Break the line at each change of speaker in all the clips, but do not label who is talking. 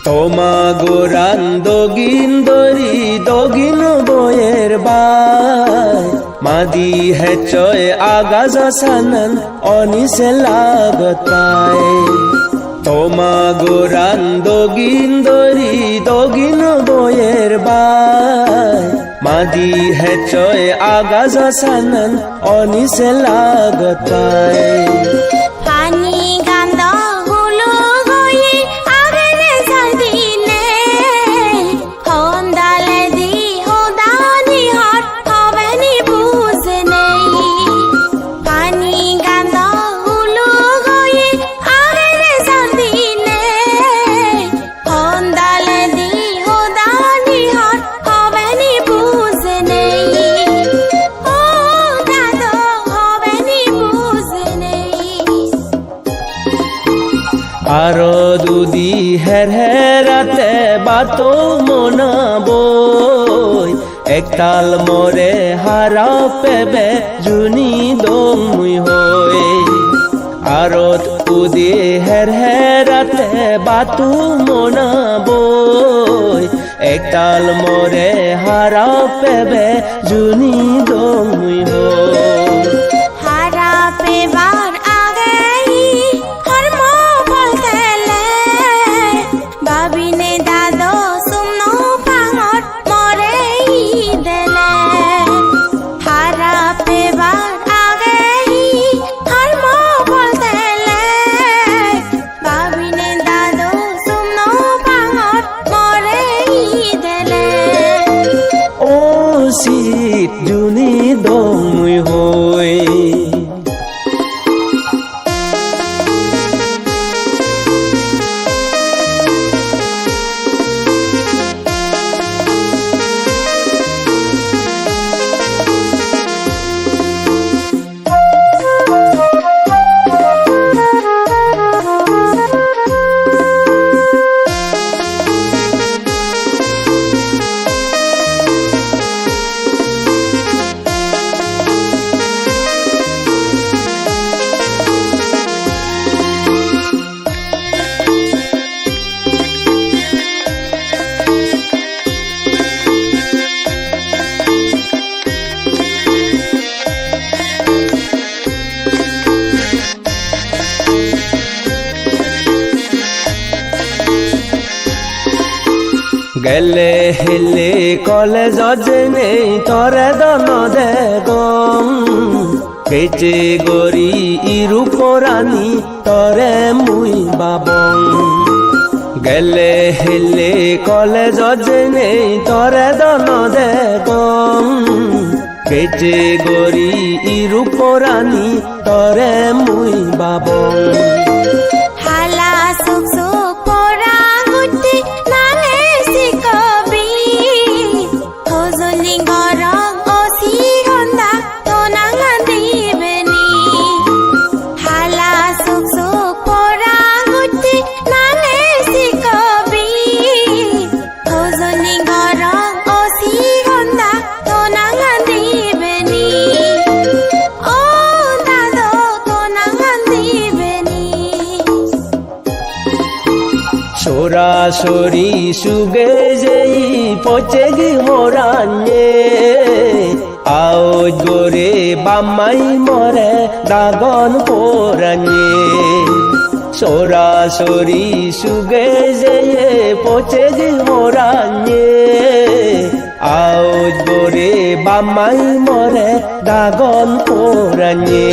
তোমা গোরান দগিন দরি দগিন বয়ের বাই মাদি হেচয় আগাজা সানান অনিসে লাগত পায় তোমা গোরান দগিন দরি দগিন বয়ের বাই মাদি হেচয় আগাজা সানান অনিসে লাগত পায় আরো দুদি হের হেরাতে বাতো মনাবই একতাল মরে হারা পেবে জুনি দমুই হই আরো দুদি হের হেরাতে বাতো মনাবই একতাল মরে হারা পেবে জুনি দমুই হই জুনি দমুই হই গেলে হেলে কলেজ নেই তরে দন দে গম বেচে গরি ইরু পরানি তরে মুই বাবং গেলে হেলে কলেজ নেই তরে দন দে গম বেচে গরি ইরু পরানি তরে মুই বাবং সরাসরি সুগে যেই পচে গি মোরানে আওজ গোরে বামাই মরে দাগন পোরানে সরাসরি সুগে যেয়ে পচে গি মোরানে আওজ গোরে বামাই মরে দাগন পোরানে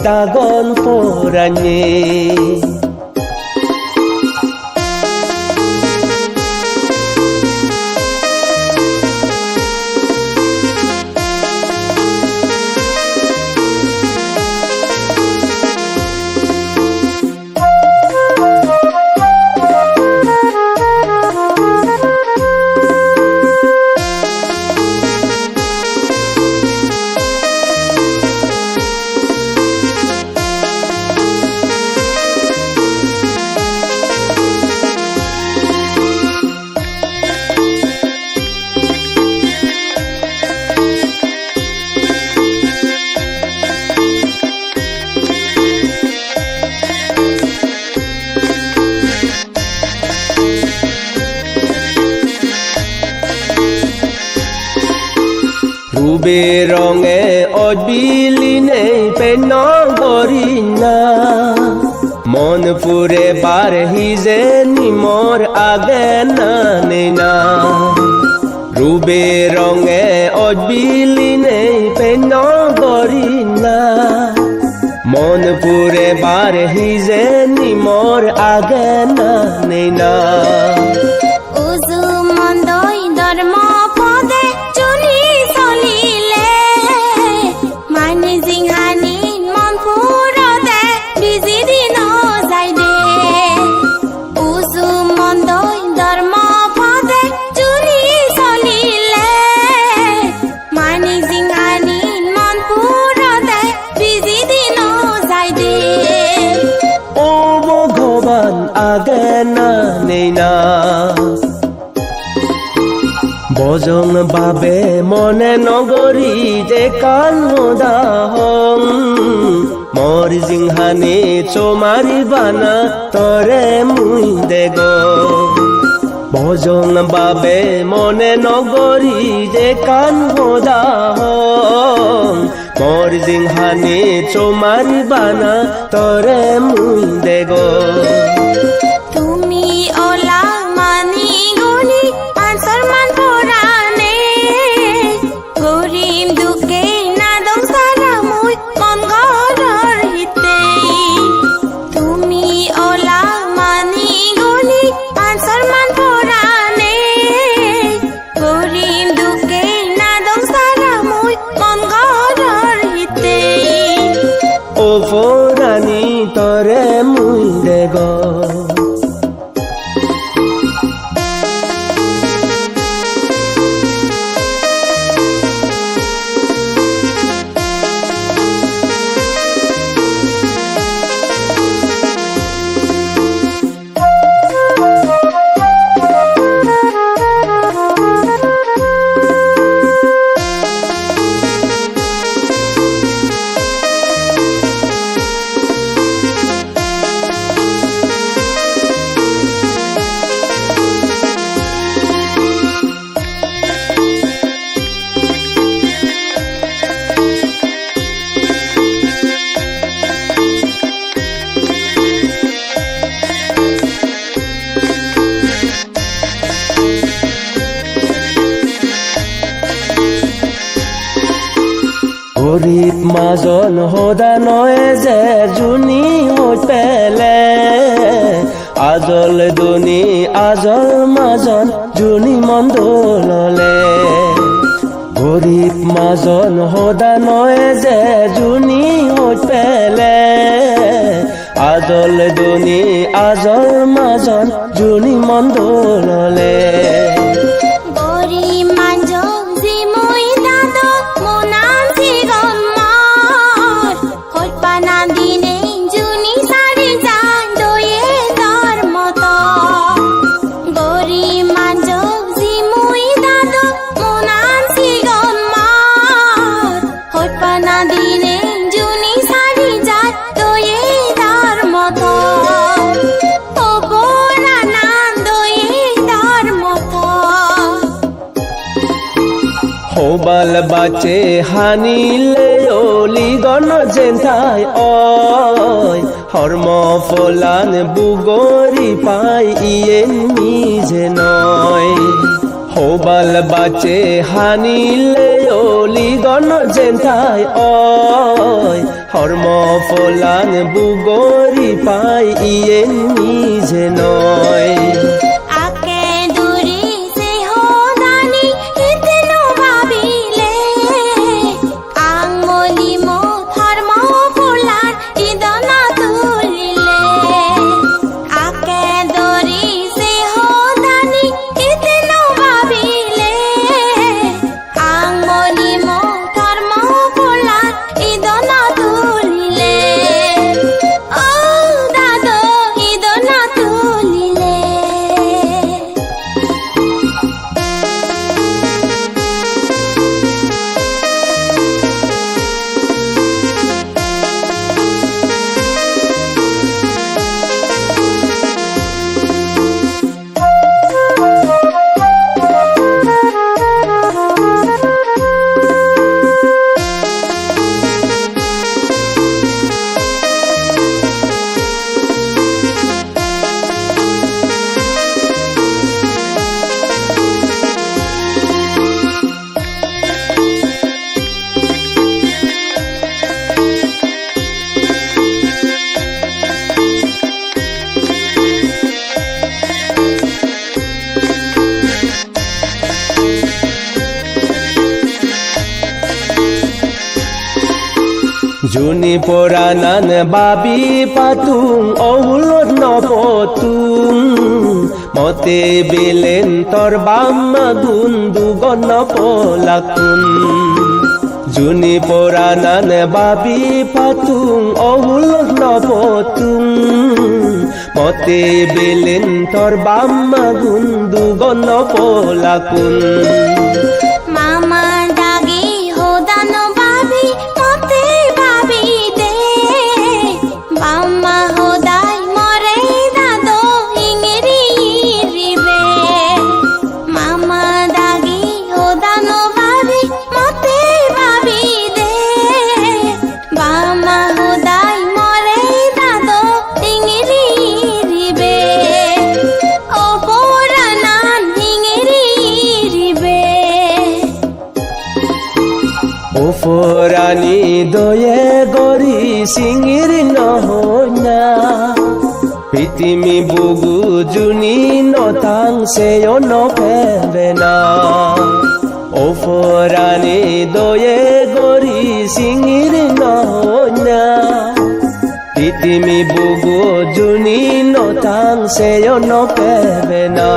দাগন পোরানে রূপে রঙে অবিলি নেই পেন গরি না মন পুরে বার হিজে নিমর আগে না নেই না রূপে রঙে অবিলি নেই পেন গরি না মন পুরে বার হিজে নিমর আগে না নেই না
উজু মন্দই ধর্ম পদে চলি চলিলে মানে জিংহানি মন পুরতে বিজি দিন যাই দে উজু মন্দই ধর্ম পদে চলি চলিলে মানে জিংহানি মন পুরতে বিজি দিন যাই দে
ও ভগবান আগে না নেই না বজং বাবে মনে নগরী যে কাল দাহং মর জিংহানি চোমারি বানা তরে মুই দেগ ভজন বাবে মনে নগরী যে কান দাহং মর জিংহানি চোমারি বানা তরে মুই দেগ
তুমি ওলা মানি গুনি আনসার মান পুরানে গরিম দুঃখে না দম সারা মুই মন ঘর হিতে তুমি ওলা মানি গুনি আনসার মান পুরানে গরিম দুঃখে না দম সারা মুই মন ঘর হিতে
ও ফোরানি তরে মুই দেগ গরিব মাজন হোদা নয় যে জুনি হই পেলে আজল দুনি আজল মাজন জুনি মন্দললে গরিব মাজন হোদা নয় যে জুনি হই পেলে আজল দুনি আজল মাজন জুনি মন্দললে
গরিব মানজং জি মুই দাদো মোনাম জিগম মার কল্পনা দিনে জুনি সারি যান দয়ে দর মতো গরিব মানজং জি মুই দাদো মোনাম জিগম মার কল্পনা দিনে জুনি সারি যান দয়ে দর মতো ও বোরা নাম দয়ে দর মতো
হোবাল বাচে হানিলে অলি গণ জেন্থাই অয় হর্ম ফলান বুগরি পাই ইয়েন নিজে নয় হোবাল বাচে হানিলে অলি গণ জেন্থাই অয় হর্ম ফলান বুগরি পাই ইয়েন নিজে নয়
আকে দূরি সে হোদানি ইতনো ভাবিলে আঙ্গলি মো ধর্ম ফুলার ইদনা তুলিলে আকে দূরি সে হোদানি ইতনো ভাবিলে আঙ্গলি মো ধর্ম ফুলার ইদনা তুলিলে ও দাদো ইদনা তুলিলে
Juni poranan babi patung Oulot no potung Mote bilen torbam Dundugon no polakun Juni poranan babi patung Oulot no potung Mote bilen torbam Dundugon no polakun
Mama dagi hodano babi mote babi de Bamma hodai more dado ingeri ribe Mama dagi hodano babi mote babi de Bamma hodai more dado ingeri ribe O poranan ingeri ribe
Uforani doye gori singiri nohona Pitimi bugu juni no tang seyo no pevena Uforani doye gori singiri nohona Pitimi bugu juni no tang seyo no pevena